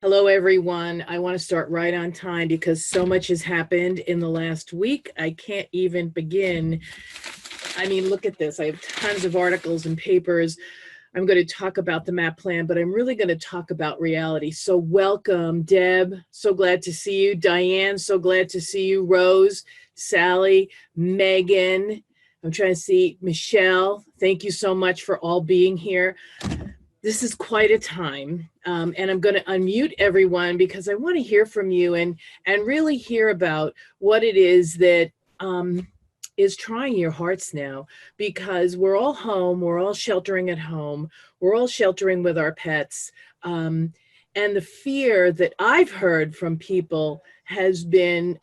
Hello, everyone. I want to start right on time because so much has happened in the last week. I can't even begin. I mean, look at this. I have tons of articles and papers. I'm going to talk about the MAP plan, but I'm really going to talk about reality. So, welcome, Deb. So glad to see you. Diane, so glad to see you. Rose, Sally, Megan. I'm trying to see Michelle. Thank you so much for all being here. This is quite a time, and I'm going to unmute everyone because I want to hear from you and really hear about what it is that is trying your hearts now, because we're all home, we're all sheltering at home, we're all sheltering with our pets, and the fear that I've heard from people has been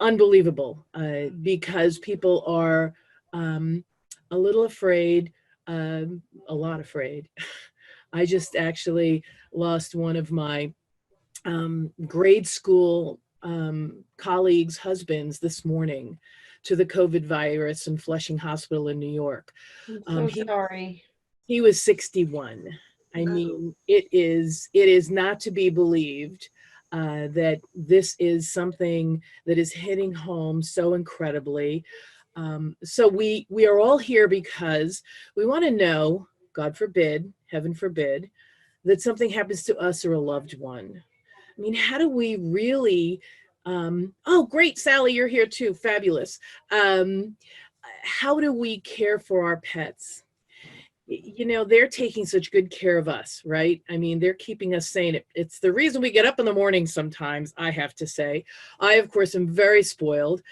unbelievable, because people are a little afraid, a lot afraid. I just actually lost one of my grade school colleagues' husbands this morning to the COVID virus in Flushing Hospital in New York. I'm so He sorry. he was 61. I mean, it is not to be believed that this is something that is hitting home so incredibly. So we are all here because we want to know, God forbid, heaven forbid, that something happens to us or a loved one. I mean, how do we really? Oh, great, Sally, you're here too. Fabulous. Um, how do we care for our pets? They're taking such good care of us, right? I mean, they're keeping us sane. It's the reason we get up in the morning sometimes, I have to say. I, of course, am very spoiled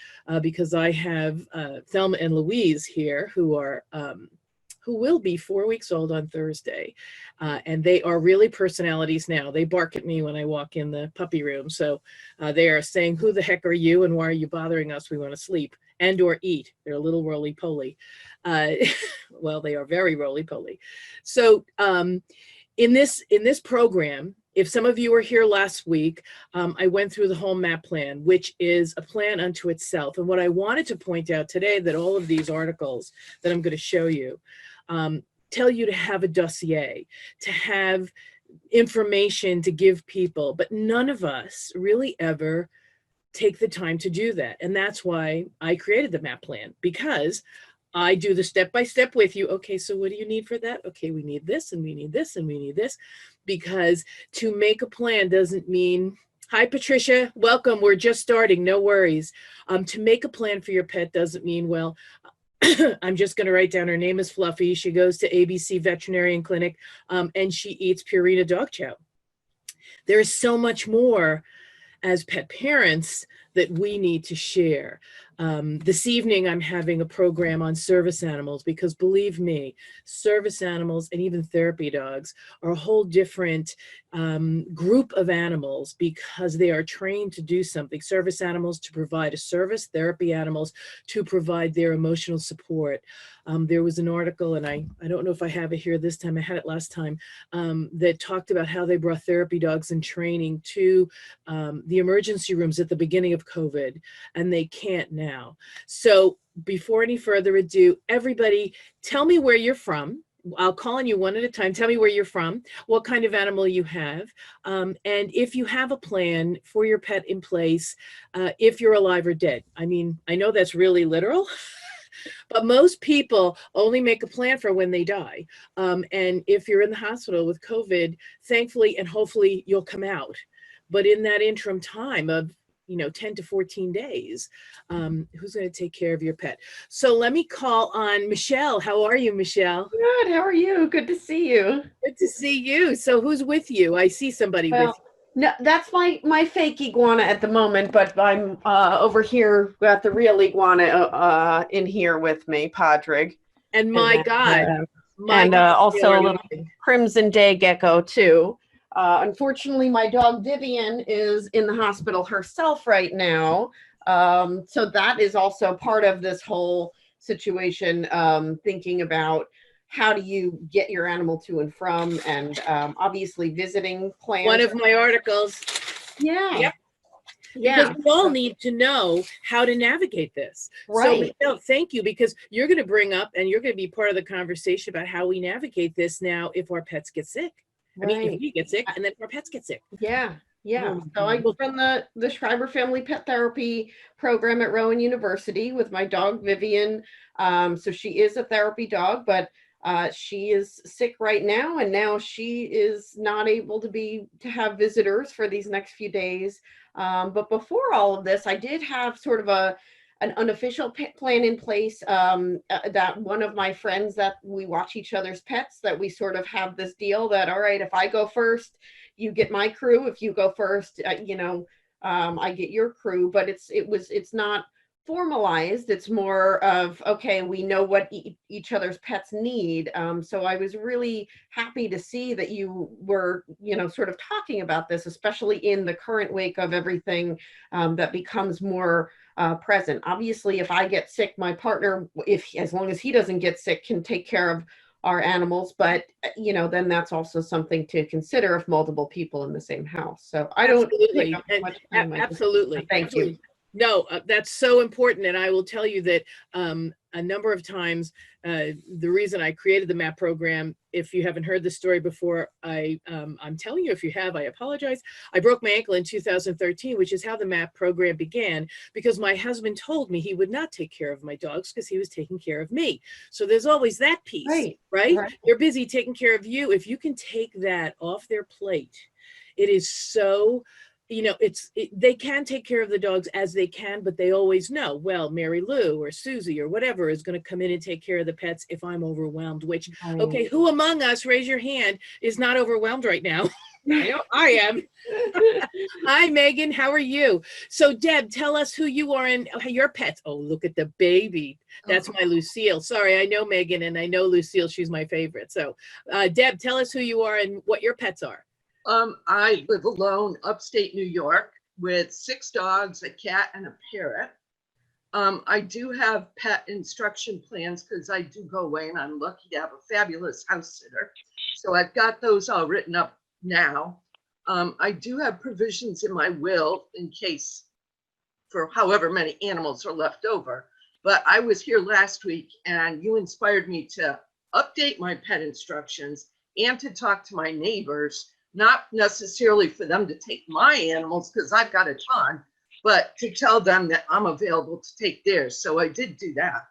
because I have Thelma and Louise here who will be 4 weeks old on Thursday. And they are really personalities now. They bark at me when I walk in the puppy room. So they are saying, who the heck are you and why are you bothering us? We want to sleep and or eat. They're a little roly-poly. Uh, well, they are very roly-poly. So in this program, if some of you were here last week, I went through the whole MAP plan, which is a plan unto itself. And what I wanted to point out today, that all of these articles that I'm going to show you tell you to have a dossier, to have information to give people, but none of us really ever take the time to do that. And that's why I created the MAP plan, because I do the step by step with you. Okay, so what do you need for that? Okay, we need this and we need this and we need this. Because to make a plan doesn't mean, hi, Patricia, welcome. We're just starting, no worries. To make a plan for your pet doesn't mean, well, I'm just going to write down her name is Fluffy. She goes to ABC Veterinarian Clinic and she eats Purina dog chow. There is so much more as pet parents that we need to share. This evening, I'm having a program on service animals because, believe me, service animals and even therapy dogs are a whole different group of animals because they are trained to do something. Service animals to provide a service, therapy animals to provide their emotional support. There was an article, and I don't know if I have it here this time, I had it last time, that talked about how they brought therapy dogs in training to the emergency rooms at the beginning of COVID, and they can't now. So before any further ado, everybody, tell me where you're from. I'll call on you one at a time. Tell me where you're from, what kind of animal you have, and if you have a plan for your pet in place, if you're alive or dead. I mean, I know that's really literal, but most people only make a plan for when they die. And if you're in the hospital with COVID, thankfully and hopefully you'll come out. But in that interim time of 10 to 14 days, who's going to take care of your pet? So let me call on Michelle. How are you, Michelle? Good. How are you? Good to see you. Good to see you. So who's with you? I see somebody with Well, no, that's my fake iguana at the moment, but I'm over here got the real iguana in here with me, Podrick, you. And and my God, my God, they also are a little amazing. crimson day gecko too. Unfortunately, my dog Vivian is in the hospital herself right now, so that is also part of this whole situation. Thinking about how do you get your animal to and from, and obviously visiting One plans. of my articles. Yeah, Yep. Because yeah, we all need to know how to navigate this. So, right. Michelle, thank you, because you're going to bring up and you're going to be part of the conversation about how we navigate this now if our pets get sick. I mean, if Right. we get sick and then our pets get sick. Yeah. Yeah. Oh, So I well, run the Schreiber Family Pet Therapy program at Rowan University with my dog Vivian. So she is a therapy dog, but she is sick right now, and now she is not able to have visitors for these next few days. But before all of this, I did have sort of an unofficial pet plan in place, that one of my friends that we watch each other's pets, that we sort of have this deal that, all right, if I go first, you get my crew. If you go first, I get your crew. But it's not formalized. It's more of, okay, we know what each other's pets need. So I was really happy to see that you were, sort of talking about this, especially in the current wake of everything that becomes more present. Obviously, if I get sick, my partner, as long as he doesn't get sick, can take care of our animals. But then that's also something to consider if multiple people in the same house. So I don't take absolutely. up And much time. absolutely. Thank you. Absolutely. No, that's so important. And I will tell you that a number of times, the reason I created the MAP program, if you haven't heard the story before, I'm telling you, if you have, I apologize. I broke my ankle in 2013, which is how the MAP program began, because my husband told me he would not take care of my dogs because he was taking care of me. So there's always that piece, right? They're busy taking care of you. If you can take that off their plate, it is so, they can take care of the dogs as they can, but they always know, well, Mary Lou or Susie or whatever is going to come in and take care of the pets if I'm overwhelmed, which, okay, who among us, raise your hand, is not overwhelmed right now? I know I am. Hi, Megan. How are you? So, Deb, tell us who you are and your pets. Oh, look at the baby. That's my Lucille. Sorry, I know Megan and I know Lucille. She's my favorite. So, Deb, tell us who you are and what your pets are. I live alone upstate New York with 6 dogs, a cat, and a parrot. I do have pet instruction plans because I do go away and I'm lucky to have a fabulous house sitter. So I've got those all written up now. I do have provisions in my will in case for however many animals are left over. But I was here last week and you inspired me to update my pet instructions and to talk to my neighbors, not necessarily for them to take my animals because I've got a ton, but to tell them that I'm available to take theirs. So I did do that.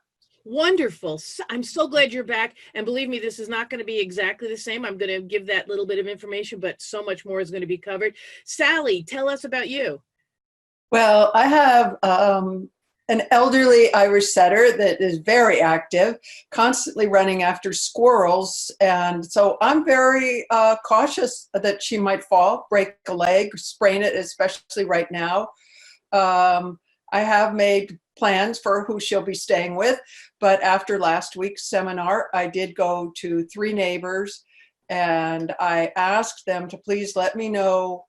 Wonderful. I'm so glad you're back. And believe me, this is not going to be exactly the same. I'm going to give that little bit of information, but so much more is going to be covered. Sally, tell us about you. Well, I have an elderly Irish setter that is very active, constantly running after squirrels. And so I'm very cautious that she might fall, break a leg, sprain it, especially right now. I have made plans for who she'll be staying with, but after last week's seminar, I did go to 3 neighbors and I asked them to please let me know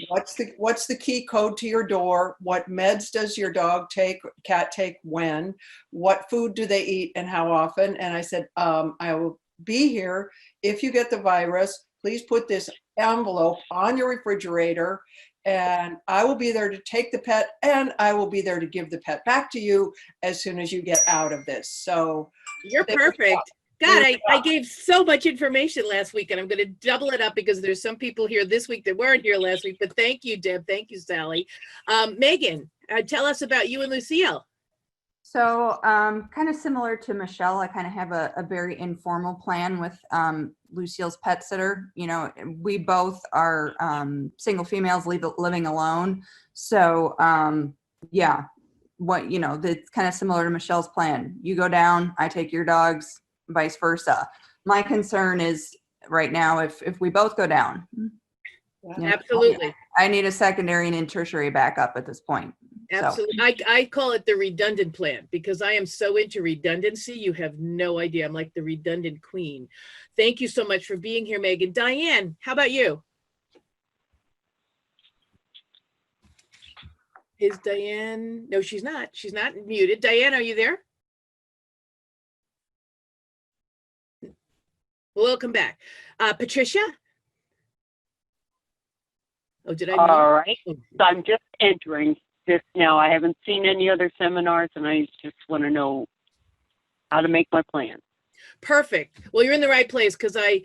what's the key code to your door, what meds does your dog take, cat take, when, what food do they eat and how often. And I said, I will be here if you get the virus. Please put this envelope on your refrigerator and I will be there to take the pet and I will be there to give the pet back to you as soon as you get out of this. So you're perfect. God, I gave so much information last week and I'm going to double it up because there's some people here this week that weren't here last week, but thank you, Deb. Thank you, Sally. Megan, tell us about you and Lucille. So kind of similar to Michelle, I kind of have a very informal plan with Lucille's pet sitter. We both are single females living alone. So yeah, that's kind of similar to Michelle's plan. You go down, I take your dogs, vice versa. My concern is right now, if we both go down, absolutely, I need a secondary and tertiary backup at this point. Absolutely. So. I call it the redundant plan because I am so into redundancy. You have no idea. I'm like the redundant queen. Thank you so much for being here, Megan. Diane, how about you? Is Diane? No, she's not. She's not muted. Diane, are you there? Welcome back. Patricia? Oh, did I? All right. So I'm just entering this now. I haven't seen any other seminars and I just want to know how to make my plan. Perfect. Well, you're in the right place because I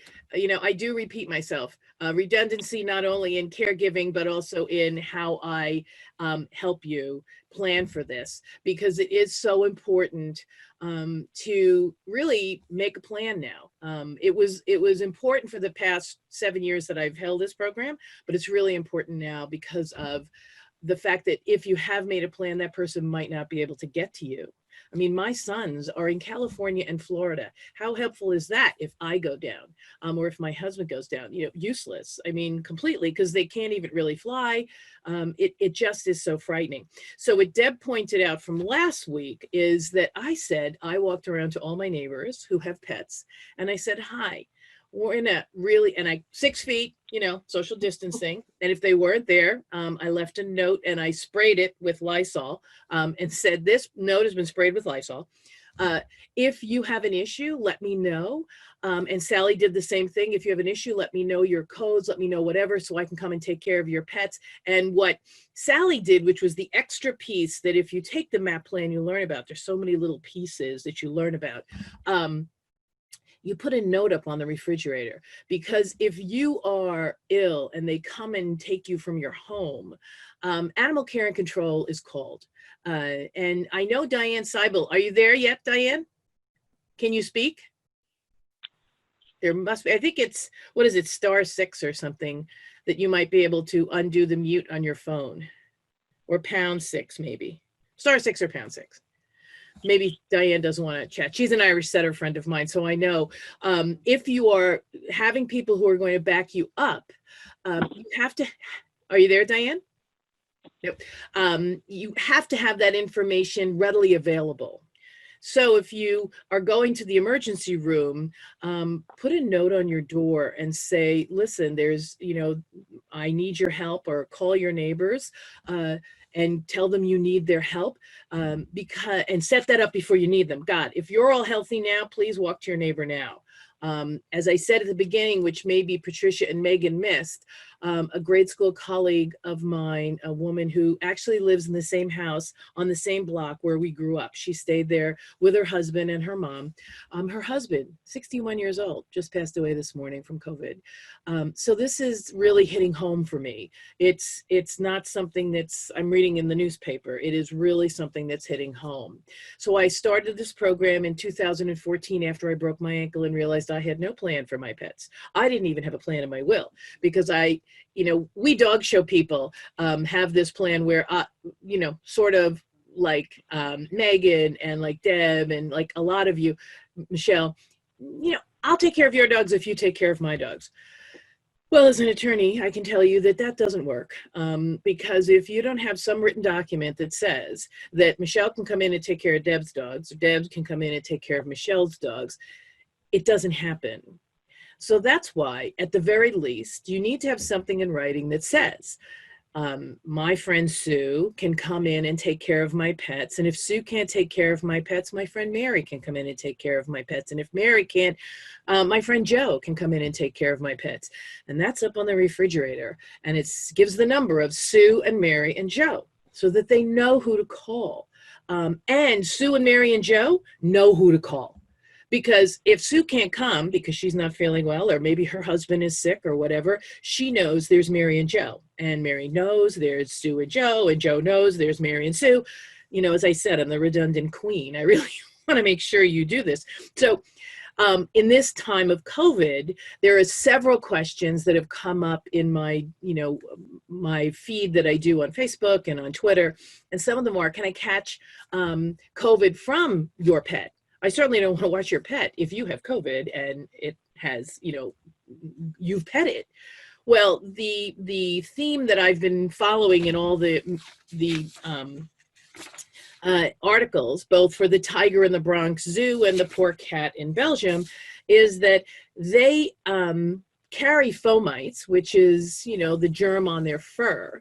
do repeat myself. Redundancy not only in caregiving, but also in how I help you plan for this, because it is so important to really make a plan now. It was important for the past 7 years that I've held this program, but it's really important now because of the fact that if you have made a plan, that person might not be able to get to you. I mean, my sons are in California and Florida. How helpful is that if I go down or if my husband goes down? Useless. I mean, completely, because they can't even really fly. It just is so frightening. So what Deb pointed out from last week is that I walked around to all my neighbors who have pets and I said, hi. We're in a really, and 6 feet, social distancing. And if they weren't there, I left a note and I sprayed it with Lysol and said, this note has been sprayed with Lysol. If you have an issue, let me know. And Sally did the same thing. If you have an issue, let me know your codes, let me know whatever, so I can come and take care of your pets. And what Sally did, which was the extra piece that if you take the MAP plan, you learn about, there's so many little pieces that you learn about. You put a note up on the refrigerator, because if you are ill and they come and take you from your home, animal care and control is called. And I know Diane Seibel. Are you there yet, Diane? Can you speak? There must be, I think it's, what is it, *6 or something, that you might be able to undo the mute on your phone, or #6 maybe. *6 or #6. Maybe Diane doesn't want to chat. She's an Irish setter friend of mine, so I know if you are having people who are going to back you up, you have to, are you there, Diane? Nope. You have to have that information readily available. So if you are going to the emergency room, put a note on your door and say, listen, there's, I need your help, or call your neighbors and tell them you need their help, and set that up before you need them. God, if you're all healthy now, please walk to your neighbor now. As I said at the beginning, which maybe Patricia and Megan missed, a grade school colleague of mine, a woman who actually lives in the same house on the same block where we grew up. She stayed there with her husband and her mom. Her husband, 61 years old, just passed away this morning from COVID. So this is really hitting home for me. It's not something that's I'm reading in the newspaper. It is really something that's hitting home. So I started this program in 2014 after I broke my ankle and realized I had no plan for my pets. I didn't even have a plan in my will, because we dog show people have this plan where, sort of like Megan and like Deb and like a lot of you, Michelle, I'll take care of your dogs if you take care of my dogs. Well, as an attorney, I can tell you that that doesn't work, because if you don't have some written document that says that Michelle can come in and take care of Deb's dogs, or Deb can come in and take care of Michelle's dogs, it doesn't happen. So that's why, at the very least, you need to have something in writing that says, my friend Sue can come in and take care of my pets. And if Sue can't take care of my pets, my friend Mary can come in and take care of my pets. And if Mary can't, my friend Joe can come in and take care of my pets. And that's up on the refrigerator. And it gives the number of Sue and Mary and Joe so that they know who to call. And Sue and Mary and Joe know who to call. Because if Sue can't come because she's not feeling well, or maybe her husband is sick or whatever, she knows there's Mary and Joe. And Mary knows there's Sue and Joe knows there's Mary and Sue. As I said, I'm the redundant queen. I really want to make sure you do this. So in this time of COVID, there are several questions that have come up in my, my feed that I do on Facebook and on Twitter. And some of them are, can I catch COVID from your pet? I certainly don't want to watch your pet if you have COVID and it has, you've pet it. Well, the theme that I've been following in all the articles, both for the tiger in the Bronx Zoo and the poor cat in Belgium, is that they carry fomites, which is, the germ on their fur.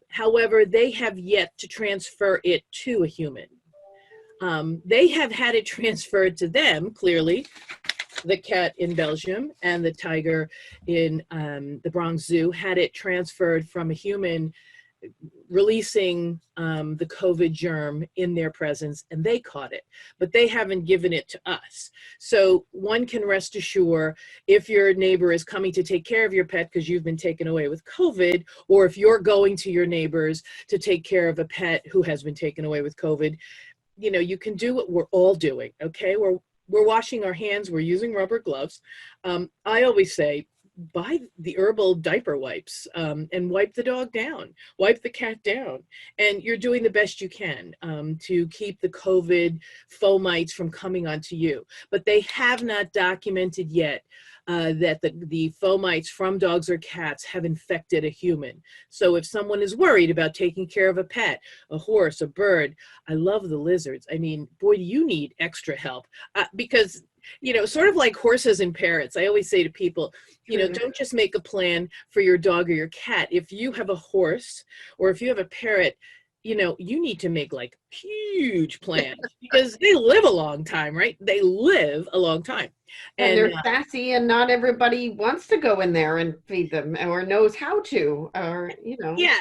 However, they have yet to transfer it to a human. They have had it transferred to them, clearly, the cat in Belgium and the tiger in the Bronx Zoo had it transferred from a human releasing the COVID germ in their presence, and they caught it, but they haven't given it to us. So one can rest assured, if your neighbor is coming to take care of your pet because you've been taken away with COVID, or if you're going to your neighbors to take care of a pet who has been taken away with COVID, you know, you can do what we're all doing, okay? We're washing our hands, we're using rubber gloves. I always say, buy the herbal diaper wipes and wipe the dog down, wipe the cat down. And you're doing the best you can to keep the COVID fomites from coming onto you. But they have not documented yet that the fomites from dogs or cats have infected a human. So if someone is worried about taking care of a pet, a horse, a bird, I love the lizards. I mean, boy, do you need extra help because, you know, sort of like horses and parrots, I always say to people, you know, don't just make a plan for your dog or your cat. If you have a horse or if you have a parrot, you know, you need to make like huge plans because they live a long time, right? They live a long time. And they're sassy, and not everybody wants to go in there and feed them or knows how to, or, you know. Yeah,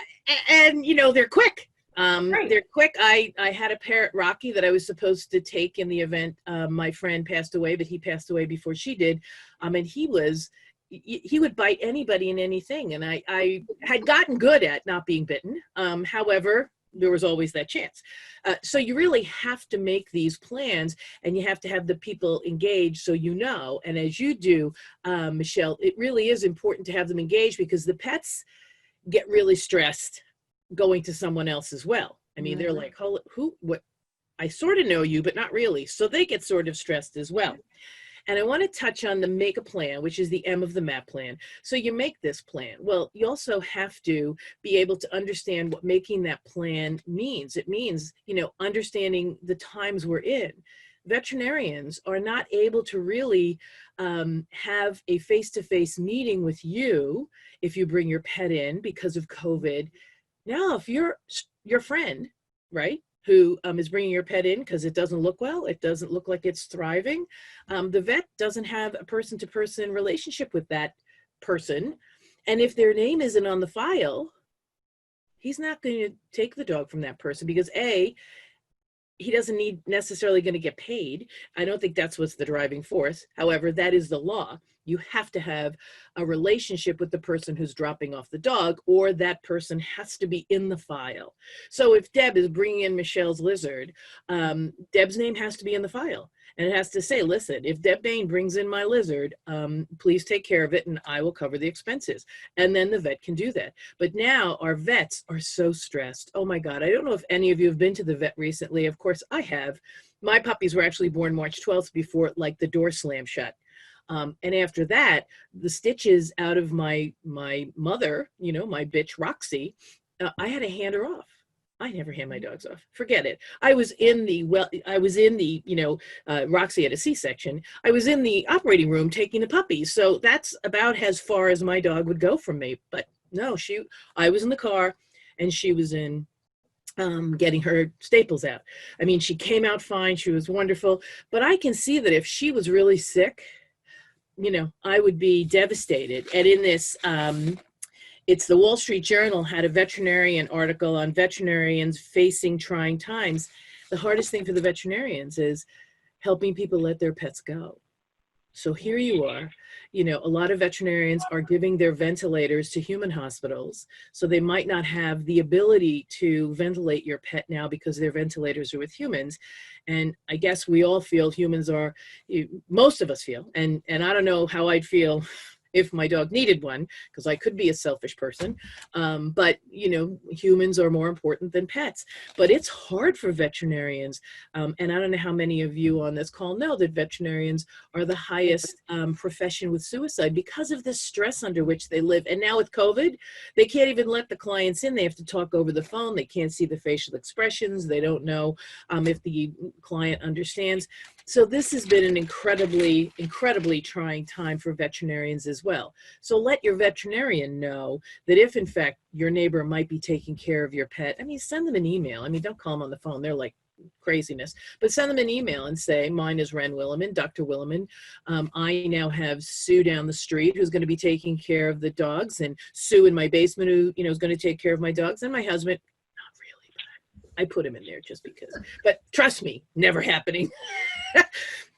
and you know, they're quick. Right. They're quick. I had a parrot, Rocky, that I was supposed to take in the event my friend passed away, but he passed away before she did. And he would bite anybody and anything. And I had gotten good at not being bitten. However, there was always that chance. So you really have to make these plans, and you have to have the people engaged so you know. And as you do, Michelle, it really is important to have them engaged because the pets get really stressed going to someone else as well. I mean, they're like, who, what? I sort of know you, but not really. So they get sort of stressed as well. And I want to touch on the make a plan, which is the M of the MAP plan. So you make this plan. Well, you also have to be able to understand what making that plan means. It means, you know, understanding the times we're in. Veterinarians are not able to really have a face-to-face meeting with you if you bring your pet in because of COVID. Now, if you're your friend, right, who is bringing your pet in because it doesn't look well, it doesn't look like it's thriving, the vet doesn't have a person-to-person relationship with that person. And if their name isn't on the file, he's not going to take the dog from that person because A, he doesn't need necessarily going to get paid. I don't think that's what's the driving force. However, that is the law. You have to have a relationship with the person who's dropping off the dog, or that person has to be in the file. So if Deb is bringing in Michelle's lizard, Deb's name has to be in the file. And it has to say, listen, if Deb Bain brings in my lizard, please take care of it and I will cover the expenses. And then the vet can do that. But now our vets are so stressed. Oh my God, I don't know if any of you have been to the vet recently. Of course I have. My puppies were actually born March 12th before like the door slammed shut. And after that, the stitches out of my mother, you know, my bitch Roxy, I had to hand her off. I never hand my dogs off. Forget it. I was in the, you know, Roxy had a C-section. I was in the operating room taking the puppies. So that's about as far as my dog would go from me. But no, I was in the car and she was in getting her staples out. I mean, she came out fine. She was wonderful. But I can see that if she was really sick, you know, I would be devastated. And in this, it's the Wall Street Journal had a veterinarian article on veterinarians facing trying times. The hardest thing for the veterinarians is helping people let their pets go. So here you are, you know, a lot of veterinarians are giving their ventilators to human hospitals. So they might not have the ability to ventilate your pet now because their ventilators are with humans. And I guess we all feel humans are, most of us feel, and I don't know how I'd feel if my dog needed one, because I could be a selfish person. But, you know, humans are more important than pets. But it's hard for veterinarians. And I don't know how many of you on this call know that veterinarians are the highest profession with suicide because of the stress under which they live. And now with COVID, they can't even let the clients in. They have to talk over the phone. They can't see the facial expressions. They don't know if the client understands. So this has been an incredibly, incredibly trying time for veterinarians as well. So let your veterinarian know that if in fact your neighbor might be taking care of your pet, I mean, send them an email. I mean, don't call them on the phone. They're like craziness, but send them an email and say, mine is Ren Williman, Dr. Williman. I now have Sue down the street who's going to be taking care of the dogs, and Sue in my basement who, you know, is going to take care of my dogs, and my husband I put him in there just because. But trust me, never happening.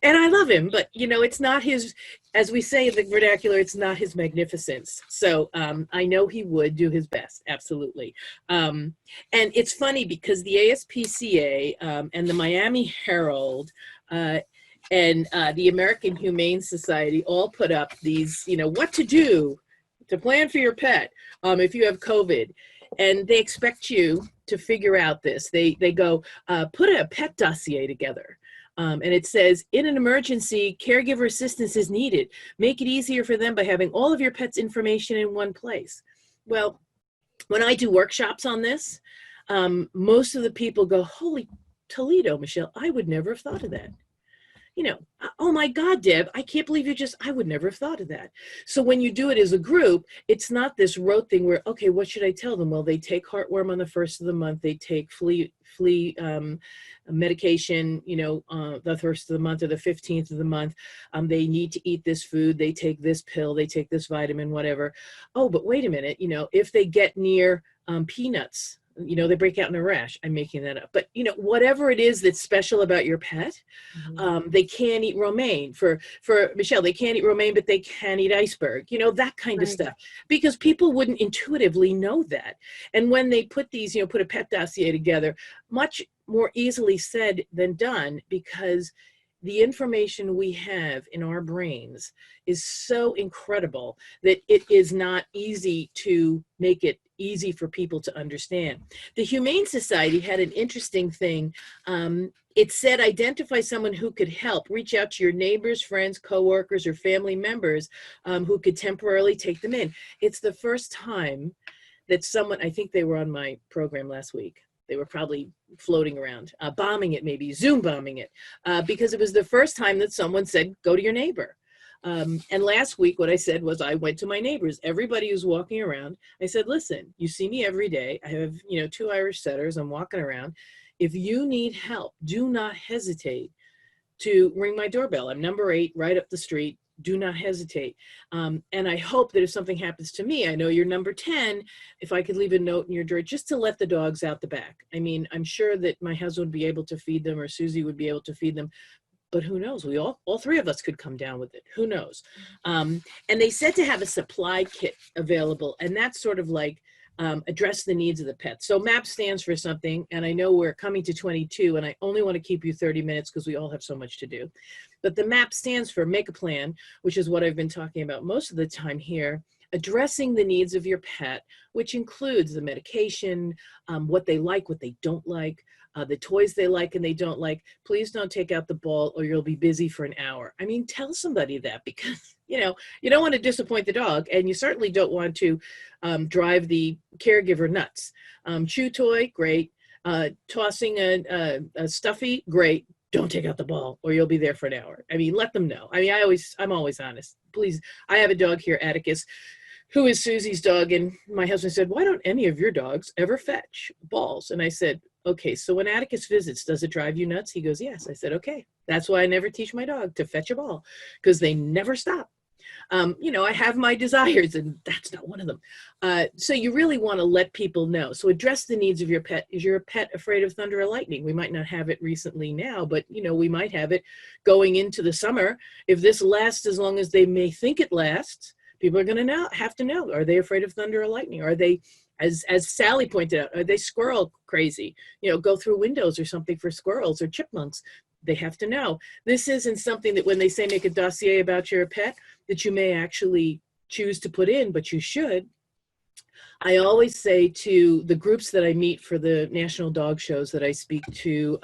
And I love him, but you know, it's not his, as we say in the vernacular, it's not his magnificence. So I know he would do his best, absolutely. And it's funny because the ASPCA and the Miami Herald and the American Humane Society all put up these, you know, what to do to plan for your pet if you have COVID. And they expect you to figure out this. They go, put a pet dossier together. And it says, in an emergency, caregiver assistance is needed. Make it easier for them by having all of your pet's information in one place. Well, when I do workshops on this, most of the people go, holy Toledo, Michelle, I would never have thought of that. You know, oh my God, Deb, I can't believe I would never have thought of that. So when you do it as a group, it's not this rote thing where, okay, what should I tell them? Well, they take heartworm on the 1st of the month. They take flea medication, you know, the 1st of the month or the 15th of the month. They need to eat this food. They take this pill. They take this vitamin, whatever. Oh, but wait a minute, you know, if they get near peanuts, you know, they break out in a rash. I'm making that up. But, you know, whatever it is that's special about your pet, they can't eat romaine. For Michelle, they can't eat romaine, but they can eat iceberg, you know, that kind of stuff. Because people wouldn't intuitively know that. And when they put these, you know, put a pet dossier together, much more easily said than done, because the information we have in our brains is so incredible that it is not easy to make it easy for people to understand. The Humane Society had an interesting thing. It said, identify someone who could help. Reach out to your neighbors, friends, coworkers, or family members who could temporarily take them in. It's the first time that someone, I think they were on my program last week. They were probably floating around, bombing it, maybe Zoom bombing it, because it was the first time that someone said, go to your neighbor. And last week, what I said was, I went to my neighbors, everybody who's walking around. I said, listen, you see me every day. I have, you know, 2 Irish setters. I'm walking around. If you need help, do not hesitate to ring my doorbell. I'm number 8, right up the street. Do not hesitate. And I hope that if something happens to me, I know you're number 10, if I could leave a note in your drawer just to let the dogs out the back. I mean, I'm sure that my husband would be able to feed them, or Susie would be able to feed them, but who knows? We all 3 of us could come down with it. Who knows? And they said to have a supply kit available, and that's sort of like address the needs of the pets. So MAP stands for something, and I know we're coming to 22, and I only want to keep you 30 minutes because we all have so much to do. But the MAP stands for make a plan, which is what I've been talking about most of the time here, addressing the needs of your pet, which includes the medication, what they like, what they don't like, the toys they like and they don't like. Please don't take out the ball or you'll be busy for an hour. I mean, tell somebody that, because, you know, you don't want to disappoint the dog, and you certainly don't want to drive the caregiver nuts. Chew toy, great. Tossing a stuffy, great. Don't take out the ball or you'll be there for an hour. I mean, let them know. I mean, I'm always honest. Please, I have a dog here, Atticus, who is Susie's dog. And my husband said, why don't any of your dogs ever fetch balls? And I said, okay, so when Atticus visits, does it drive you nuts? He goes, yes. I said, okay, that's why I never teach my dog to fetch a ball, because they never stop. You know, I have my desires, and that's not one of them. So you really want to let people know. So address the needs of your pet. Is your pet afraid of thunder or lightning? We might not have it recently now, but, you know, we might have it going into the summer. If this lasts as long as they may think it lasts, people are going to have to know, are they afraid of thunder or lightning? Are they, as Sally pointed out, are they squirrel crazy? You know, go through windows or something for squirrels or chipmunks. They have to know. This isn't something that when they say make a dossier about your pet that you may actually choose to put in, but you should. I always say to the groups that I meet for the national dog shows that I speak to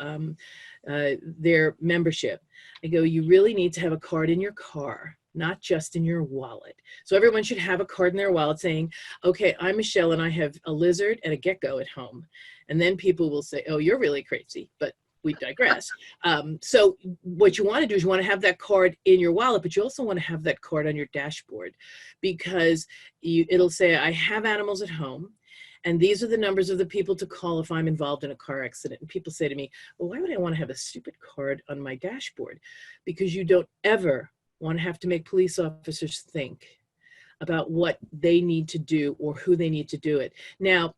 their membership, I go, you really need to have a card in your car, not just in your wallet. So everyone should have a card in their wallet saying, okay, I'm Michelle and I have a lizard and a gecko at home. And then people will say, oh, you're really crazy, but we digress. So what you want to do is you want to have that card in your wallet, but you also want to have that card on your dashboard, because it'll say, I have animals at home, and these are the numbers of the people to call if I'm involved in a car accident. And people say to me, well, why would I want to have a stupid card on my dashboard? Because you don't ever want to have to make police officers think about what they need to do or who they need to do it. Now,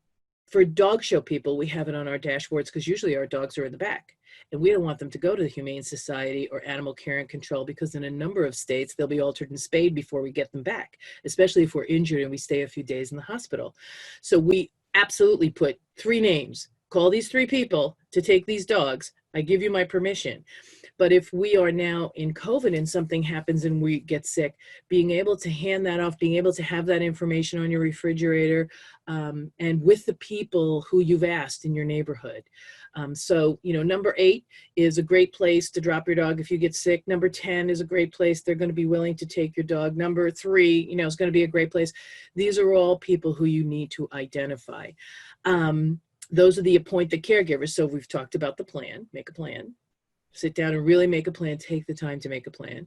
For dog show people, we have it on our dashboards because usually our dogs are in the back. And we don't want them to go to the Humane Society or Animal Care and Control because in a number of states, they'll be altered and spayed before we get them back, especially if we're injured and we stay a few days in the hospital. So we absolutely put 3 names. Call these 3 people to take these dogs. I give you my permission. But if we are now in COVID and something happens and we get sick, being able to hand that off, being able to have that information on your refrigerator and with the people who you've asked in your neighborhood. So, you know, number 8 is a great place to drop your dog if you get sick. Number 10 is a great place. They're going to be willing to take your dog. Number 3, you know, is going to be a great place. These are all people who you need to identify. Those are the appointed caregivers. So we've talked about the plan, make a plan. Sit down and really make a plan, take the time to make a plan.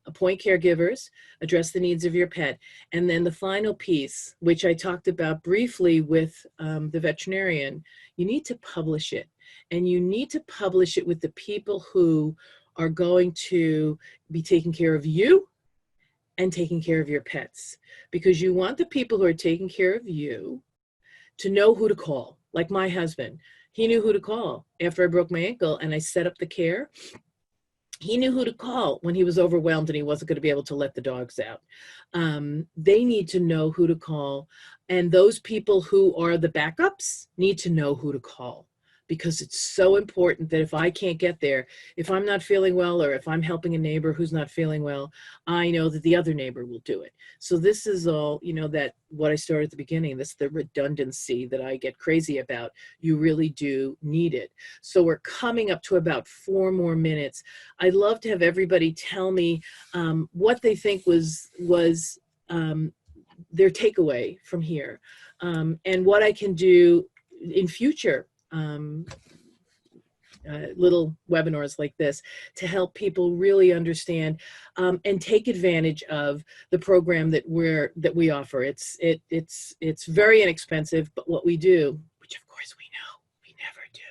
Appoint caregivers, address the needs of your pet. And then the final piece, which I talked about briefly with the veterinarian, you need to publish it. And you need to publish it with the people who are going to be taking care of you and taking care of your pets. Because you want the people who are taking care of you to know who to call, like my husband. He knew who to call after I broke my ankle and I set up the care. He knew who to call when he was overwhelmed and he wasn't going to be able to let the dogs out. They need to know who to call. And those people who are the backups need to know who to call because it's so important that if I can't get there, if I'm not feeling well or if I'm helping a neighbor who's not feeling well, I know that the other neighbor will do it. So this is all, you know, that what I started at the beginning, that's the redundancy that I get crazy about. You really do need it. So we're coming up to about 4 more minutes. I'd love to have everybody tell me what they think was their takeaway from here and what I can do in future little webinars like this to help people really understand and take advantage of the program that we offer. It's very inexpensive, but what we do, which of course we know, we never do,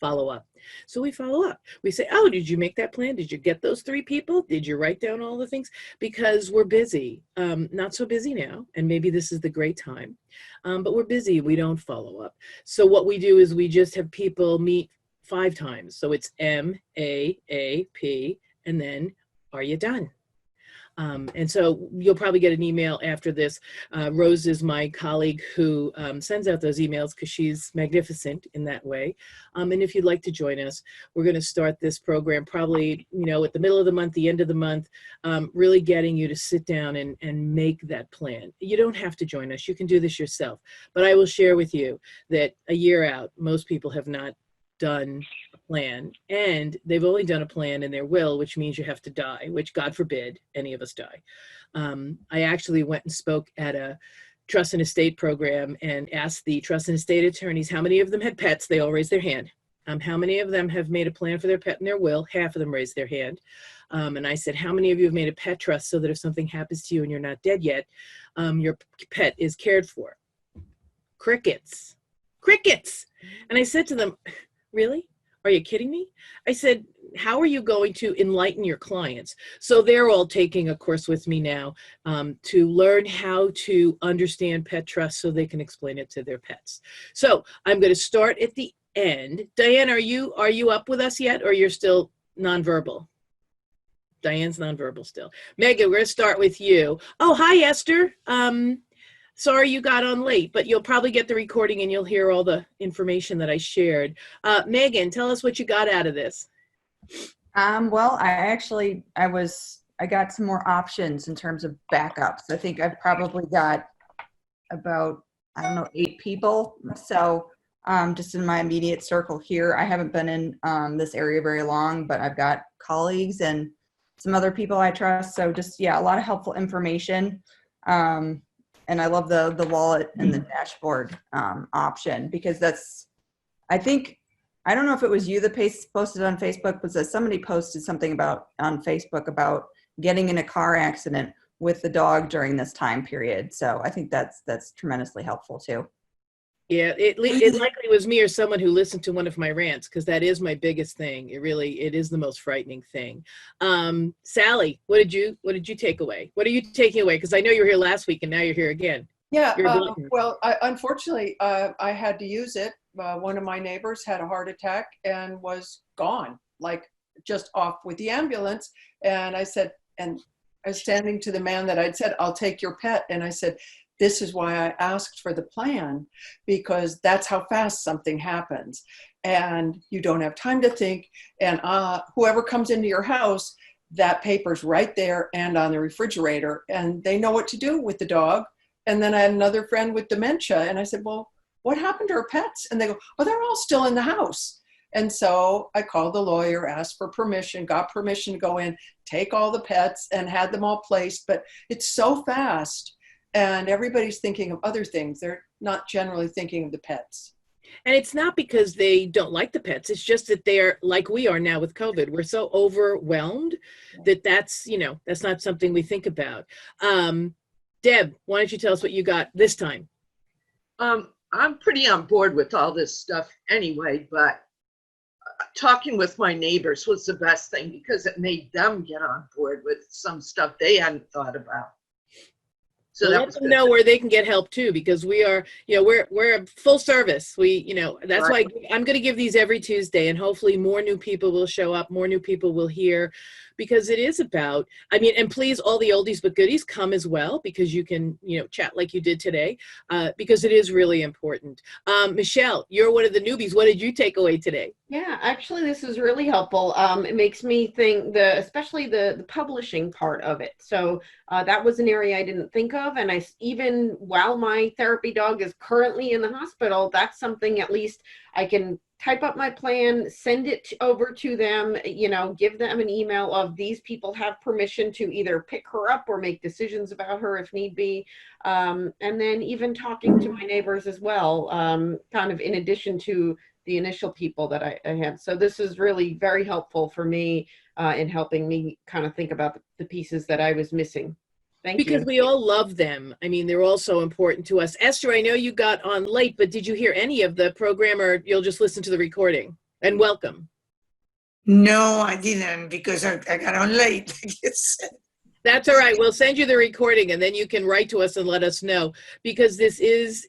follow up. So we follow up. We say, oh, did you make that plan? Did you get those 3 people? Did you write down all the things? Because we're busy, not so busy now, and maybe this is the great time, but we're busy. We don't follow up. So what we do is we just have people meet 5 times. So it's MAAP, and then are you done? And so you'll probably get an email after this. Rose is my colleague who sends out those emails because she's magnificent in that way. And if you'd like to join us, we're going to start this program probably, you know, at the middle of the month, the end of the month, really getting you to sit down and make that plan. You don't have to join us. You can do this yourself. But I will share with you that a year out, most people have not done a plan, and they've only done a plan in their will, which means you have to die, which God forbid any of us die. I actually went and spoke at a trust and estate program and asked the trust and estate attorneys how many of them had pets. They all raised their hand. How many of them have made a plan for their pet in their will? Half of them raised their hand. And I said, how many of you have made a pet trust so that if something happens to you and you're not dead yet, your pet is cared for? Crickets. Crickets. And I said to them, really? Are you kidding me? I said, how are you going to enlighten your clients? So they're all taking a course with me now to learn how to understand pet trust so they can explain it to their pets. So I'm going to start at the end. Diane, are you up with us yet, or you're still nonverbal? Diane's nonverbal still. Megan, we're going to start with you. Oh, hi, Esther. Sorry you got on late, but you'll probably get the recording and you'll hear all the information that I shared. Megan, tell us what you got out of this. Well, I got some more options in terms of backups. I think I've probably got about, 8 people. So just in my immediate circle here, I haven't been in this area very long, but I've got colleagues and some other people I trust. So just, yeah, a lot of helpful information. And I love the wallet and the dashboard option because I don't know if it was you that posted on Facebook, but somebody posted something on Facebook about getting in a car accident with the dog during this time period. So I think that's tremendously helpful too. Yeah, it likely was me or someone who listened to one of my rants, because that is my biggest thing. It is the most frightening thing. Sally, what did you take away? What are you taking away? Because I know you were here last week and now you're here again. Yeah, Your button. well, unfortunately, I had to use it. One of my neighbors had a heart attack and was gone, like just off with the ambulance. And I said, and I was standing to the man that I'd said, I'll take your pet. And I said, this is why I asked for the plan, because that's how fast something happens. And you don't have time to think. And whoever comes into your house, that paper's right there and on the refrigerator, and they know what to do with the dog. And then I had another friend with dementia, and I said, well, what happened to her pets? And they go, oh, they're all still in the house. And so I called the lawyer, asked for permission, got permission to go in, take all the pets, and had them all placed. But it's so fast, and everybody's thinking of other things. They're not generally thinking of the pets. And it's not because they don't like the pets. It's just that they're like we are now with COVID. We're so overwhelmed that that's not something we think about. Deb, why don't you tell us what you got this time? I'm pretty on board with all this stuff anyway, but talking with my neighbors was the best thing because it made them get on board with some stuff they hadn't thought about. So Well, that let was them good. know where they can get help too, because we are, we're full service. That's Right. why I'm going to give these every Tuesday, and hopefully more new people will show up, more new people will hear, because it is about, and please, all the oldies but goodies come as well, because you can, chat like you did today, because it is really important. Michelle, you're one of the newbies. What did you take away today? Yeah, actually, this is really helpful. It makes me think especially the publishing part of it. So that was an area I didn't think of. And even while my therapy dog is currently in the hospital, that's something at least I can type up my plan, send it over to them, give them an email of these people have permission to either pick her up or make decisions about her if need be. And then even talking to my neighbors as well, kind of in addition to the initial people that I had. So this is really very helpful for me in helping me kind of think about the pieces that I was missing. Thank you. Because we all love them. They're all so important to us. Esther, I know you got on late, but did you hear any of the program, or you'll just listen to the recording? And welcome. No, I didn't, because I got on late. That's all right. We'll send you the recording, and then you can write to us and let us know, because this is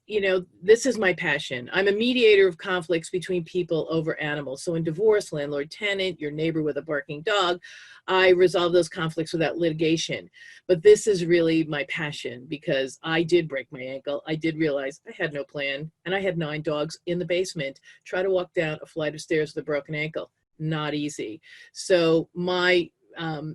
my passion. I'm a mediator of conflicts between people over animals. So in divorce, landlord, tenant, your neighbor with a barking dog, I resolve those conflicts without litigation. But this is really my passion, because I did break my ankle. I did realize I had no plan, and I had 9 dogs in the basement. Try to walk down a flight of stairs with a broken ankle. Not easy. So my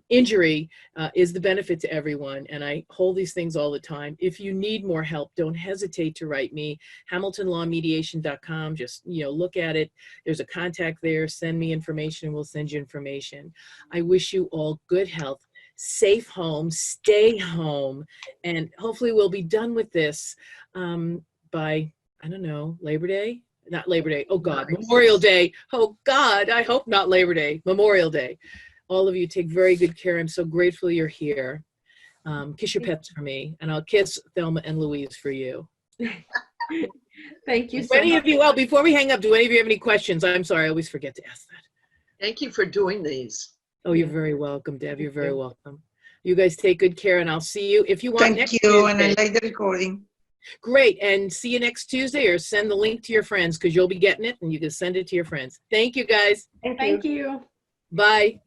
injury is the benefit to everyone, and I hold these things all the time. If you need more help, don't hesitate to write me. HamiltonLawMediation.com. Just look at it. There's a contact there. Send me information. We'll send you information. I wish you all good health, safe home, stay home, and hopefully we'll be done with this by, I don't know, Labor Day. Not Labor Day. Oh God, Memorial Day. Oh God, I hope not Labor Day. Memorial Day. All of you take very good care. I'm so grateful you're here. Kiss your pets for me, and I'll kiss Thelma and Louise for you. Thank you so much. Well, before we hang up, do any of you have any questions? I'm sorry, I always forget to ask that. Thank you for doing these. Oh, you're very welcome, Deb. You're very welcome. You guys take good care, and I'll see you if you want. Thank you, and I like the recording. Great, and see you next Tuesday, or send the link to your friends, because you'll be getting it, and you can send it to your friends. Thank you, guys. Thank you. Bye.